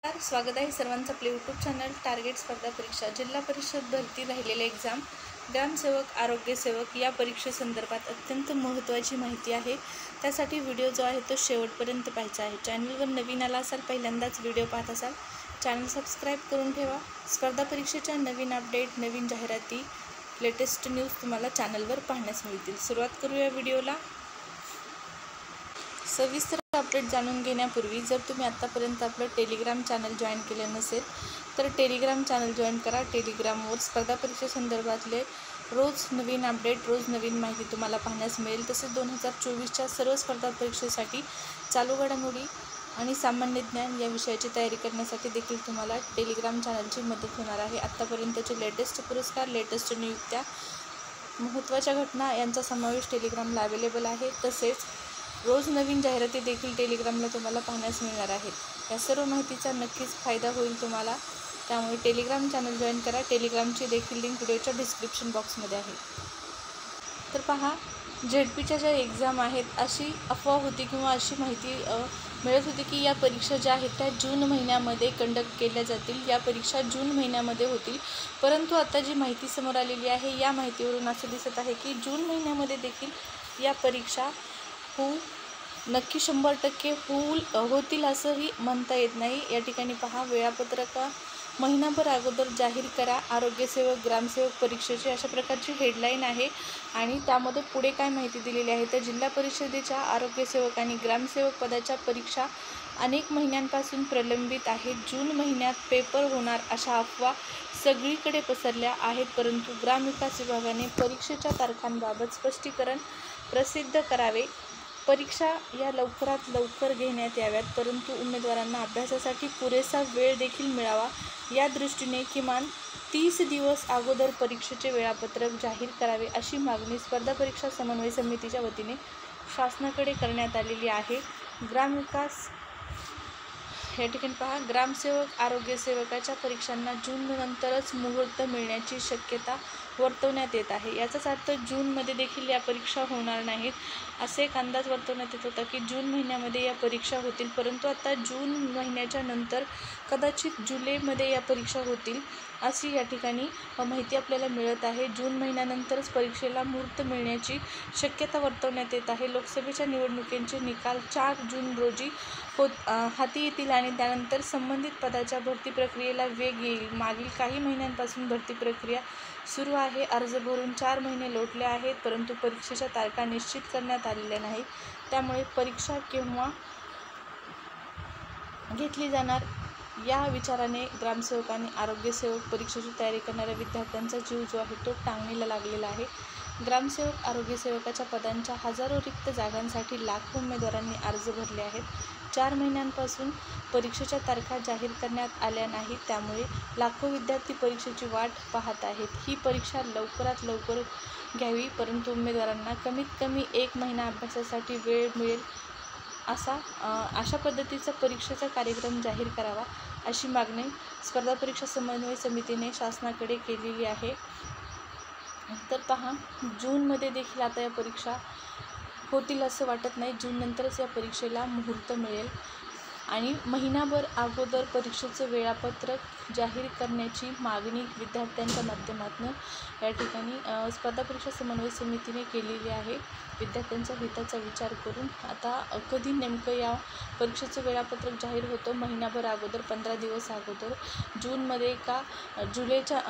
स्वागत आहे सर्वांचं आपले यूट्यूब चॅनल टार्गेट स्पर्धा परीक्षा जिल्हा परिषद भरती राहिलेले एक्झाम ग्रामसेवक आरोग्यसेवक या परीक्षेसंदर्भात अत्यंत महत्त्वाची माहिती आहे। त्यासाठी व्हिडिओ जो आहे तो शेवटपर्यंत पाहायचा आहे। चॅनलवर नवीन आला असाल, पहिल्यांदाच व्हिडिओ पाहत असाल, चॅनल सबस्क्राईब करून ठेवा। स्पर्धा परीक्षेच्या नवीन अपडेट, नवीन जाहिराती, लेटेस्ट न्यूज तुम्हाला चॅनलवर पाहण्यास मिळतील। सुरुवात करूया व्हिडिओला। सविस्तर अपडेट जाणून घेण्यापूर्वी जर तुम्ही आतापर्यंत आपलं टेलिग्राम चॅनल जॉईन केले नसेल तर टेलिग्राम चॅनल जॉईन करा। टेलिग्रामवर स्पर्धा परीक्षेसंदर्भातले रोज नवीन अपडेट, रोज नवीन माहिती तुम्हाला पाहण्यास मिळेल। तसेच 2024च्या सर्व स्पर्धा परीक्षेसाठी चालू घडामोडी आणि सामान्य ज्ञान या विषयाची तयारी करण्यासाठी देखील तुम्हाला टेलिग्राम चॅनलची मदत होणार आहे। आत्तापर्यंतचे लेटेस्ट पुरस्कार, लेटेस्ट नियुक्त्या, महत्त्वाच्या घटना यांचा समावेश टेलिग्रामला अवेलेबल आहे। तसेच रोज नवीन जाहिराती देखील टेलिग्रामला तुम्हाला पाहण्यास मिळणार आहेत। या सर्व माहितीचा नक्कीच फायदा होईल तुम्हाला, त्यामुळे टेलिग्राम चॅनल जॉईन करा। टेलिग्रामची देखील लिंक व्हिडिओच्या डिस्क्रिप्शन बॉक्समध्ये आहे। तर पहा, झेडपीच्या ज्या एक्झाम आहेत अशी अफवा होती किंवा अशी माहिती मिळत होती की या परीक्षा ज्या आहेत त्या जून महिन्यामध्ये कंडक्ट केल्या जातील, या परीक्षा जून महिन्यामध्ये होतील। परंतु आता जी माहिती समोर आलेली आहे या माहितीवरून असं दिसत आहे की जून महिन्यामध्ये देखील या परीक्षा नक्की 100% होतील असंही म्हणता येत नाही। या ठिकाणी पहा, वेळापत्रक महिनाभर अगोदर जाहीर करा आरोग्यसेवक ग्रामसेवक परीक्षेची, अशा प्रकारची हेडलाईन आहे। आणि त्यामध्ये पुढे काय माहिती दिलेली आहे तर जिल्हा परिषदेच्या आरोग्यसेवक आणि ग्रामसेवक पदाच्या परीक्षा अनेक महिन्यांपासून प्रलंबित आहेत। जून महिन्यात पेपर होणार अशा अफवा सगळीकडे पसरल्या आहेत, परंतु ग्रामविकास विभागाने परीक्षेच्या तारखांबाबत स्पष्टीकरण प्रसिद्ध करावे। परीक्षा या लवकरात लवकर घेण्यात याव्यात, परंतु उमेदवारांना अभ्यासासाठी पुरेसा वेळ देखील मिळावा या दृष्टीने किमान 30 दिवस अगोदर परीक्षेचे वेळापत्रक जाहीर करावे, अशी मागणी स्पर्धा परीक्षा समन्वय समितीच्या वतीने शासनाकडे करण्यात आलेली आहे। ग्रामविकास या ठिकाणी पहा, ग्रामसेवक आरोग्यसेवकाच्या परीक्षांना जून नंतरच मुहूर्त मिळण्याची शक्यता वर्तवण्यात येत आहे। याचाच अर्थ जूनमध्ये देखील या परीक्षा होणार नाहीत, असे एक अंदाज वर्तवण्यात येत होता की जून महिन्यामध्ये या परीक्षा होतील, परंतु आता जून महिन्याच्या नंतर कदाचित जुलैमध्ये या परीक्षा होतील अशी या ठिकाणी माहिती आपल्याला मिळत आहे। जून महिन्यानंतरच परीक्षेला मुहूर्त मिळण्याची शक्यता वर्तवण्यात येत आहे। लोकसभेच्या निवडणुकीचे निकाल 4 जून रोजी हाती येतील आणि त्यानंतर संबंधित पदाच्या भरती प्रक्रियेला वेग येईल। मागील काही महिन्यांपासून भरती प्रक्रिया सुरू आहे। अर्ज भरून 4 महिने लोटले आहेत, परंतु परीक्षेच्या तारखा निश्चित करण्यात आलेल्या नाहीत। त्यामुळे परीक्षा केव्हा घेतली जाणार या विचाराने ग्रामसेवक आणि आरोग्यसेवक परीक्षेची तयारी करणाऱ्या विद्यार्थ्यांचा जीव जो आहे तो टांगणीला लागलेला आहे। ग्रामसेवक आरोग्यसेवकाच्या पदांच्या हजारो रिक्त जागांसाठी लाखो उमेदवारांनी अर्ज भरले आहेत। 4 महिन्यांपासून परीक्षेच्या तारखा जाहीर करण्यात आल्या नाहीत, त्यामुळे लाखो विद्यार्थी परीक्षेची वाट पाहत आहेत। ही परीक्षा लवकरात लवकर घ्यावी, परंतु उमेदवारांना कमीत कमी 1 महिना अभ्यासासाठी वेळ मिळेल अशा पद्धतीचा परीक्षेचा कार्यक्रम जाहीर करावा, अशी मागणी स्पर्धा परीक्षा समन्वय समितीने शासनाकडे केलेली आहे। तर पहा, जूनमध्ये देखील आता या परीक्षा होतील असं वाटत नाही। जून नंतरच या परीक्षेला मुहूर्त मिळेल आणि महिनाभर अगोदर परीक्षेचं वेळापत्रक जाहीर करण्याची मागणी विद्यार्थ्यांच्या माध्यमातून या ठिकाणी स्पर्धा परीक्षा समन्वय समितीने केलेली आहे। विद्यार्थ्यांच्या हिताचा विचार करून आता कधी नेमकं या परीक्षेचं वेळापत्रक जाहीर होतं, महिनाभर अगोदर, 15 दिवस अगोदर, जूनमध्ये का जुलैच्या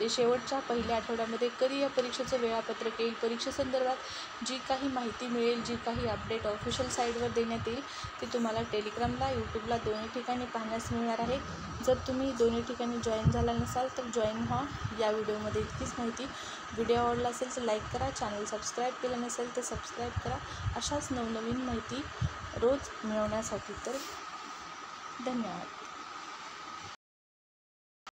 शेवटच्या पहिल्या आठवड्यामध्ये, कधी या परीक्षेचं वेळापत्रक येईल, परीक्षेसंदर्भात जी काही माहिती मिळेल, जी काही अपडेट ऑफिशियल साईटवर देण्यात येईल ती तुम्हाला टेलिग्रामला, यूट्यूबला दोन्ही ठिकाणी पाहण्यास मिळणार आहे। जर तुम्ही दोन्ही ठिकाणी जॉईन झाला नसाल तर जॉईन व्हा। या व्हिडिओमध्ये इतकीच माहिती। व्हिडिओ आवडला असेल तर लाईक करा, चॅनल सबस्क्राईब केलं नसेल तर सबस्क्राईब करा, अशाच नवनवीन माहिती रोज मिळवण्यासाठी। तर धन्यवाद।